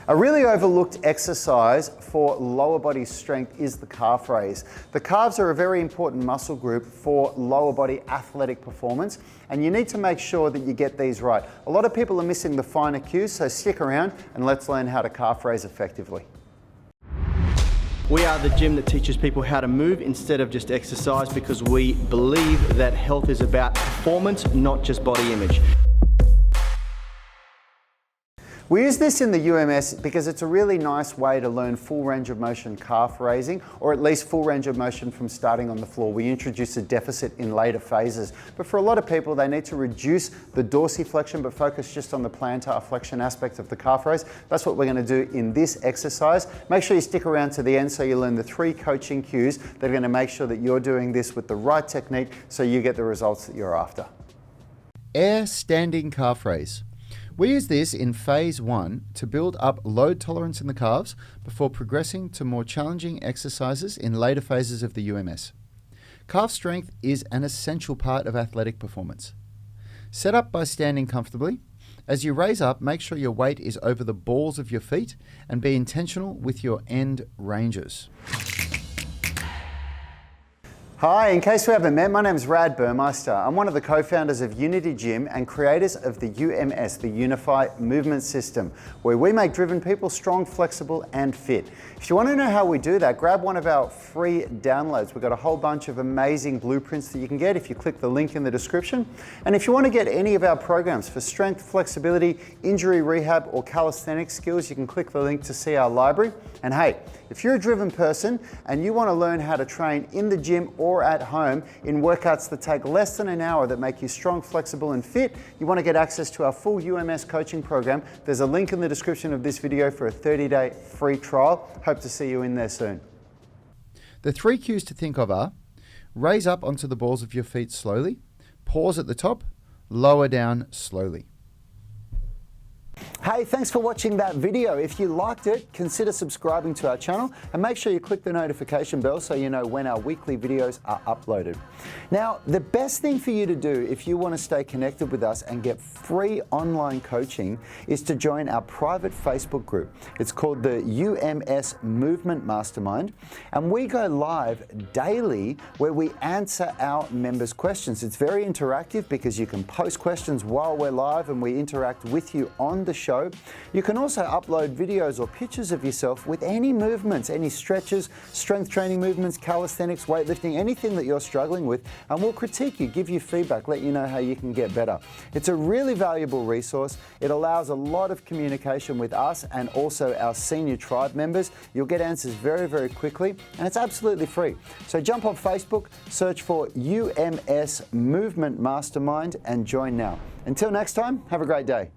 A really overlooked exercise for lower body strength is the calf raise. The calves are a very important muscle group for lower body athletic performance, and you need to make sure that you get these right. A lot of people are missing the finer cues, so stick around and let's learn how to calf raise effectively. We are the gym that teaches people how to move instead of just exercise, because we believe that health is about performance, not just body image. We use this in the UMS because it's a really nice way to learn full range of motion calf raising, or at least full range of motion from starting on the floor. We introduce a deficit in later phases, but for a lot of people they need to reduce the dorsiflexion but focus just on the plantar flexion aspect of the calf raise. That's what we're going to do in this exercise. Make sure you stick around to the end so you learn the 3 coaching cues that are going to make sure that you're doing this with the right technique so you get the results that you're after. Air standing calf raise. We use this in phase 1 to build up load tolerance in the calves before progressing to more challenging exercises in later phases of the UMS. Calf strength is an essential part of athletic performance. Set up by standing comfortably. As you raise up, make sure your weight is over the balls of your feet and be intentional with your end ranges. Hi, in case we haven't met, my name is Rad Burmeister. I'm one of the co-founders of Unity Gym and creators of the UMS, the Unified Movement System, where we make driven people strong, flexible, and fit. If you want to know how we do that, grab one of our free downloads. We've got a whole bunch of amazing blueprints that you can get if you click the link in the description. And if you want to get any of our programs for strength, flexibility, injury rehab, or calisthenics skills, you can click the link to see our library. And hey, if you're a driven person and you want to learn how to train in the gym or at home in workouts that take less than an hour that make you strong, flexible, and fit, you want to get access to our full UMS coaching program, there's a link in the description of this video for a 30-day free trial. Hope to see you in there soon. The 3 cues to think of are: raise up onto the balls of your feet slowly, pause at the top, lower down slowly. Hey, thanks for watching that video. If you liked it, consider subscribing to our channel and make sure you click the notification bell so you know when our weekly videos are uploaded. Now, the best thing for you to do if you want to stay connected with us and get free online coaching is to join our private Facebook group. It's called the UMS Movement Mastermind, and we go live daily where we answer our members' questions. It's very interactive because you can post questions while we're live and we interact with you on the show. You can also upload videos or pictures of yourself with any movements, any stretches, strength training movements, calisthenics, weightlifting, anything that you're struggling with, and we'll critique you, give you feedback, let you know how you can get better. It's a really valuable resource. It allows a lot of communication with us and also our senior tribe members. You'll get answers very, very quickly, and it's absolutely free. So jump on Facebook, search for UMS Movement Mastermind and join now. Until next time, have a great day.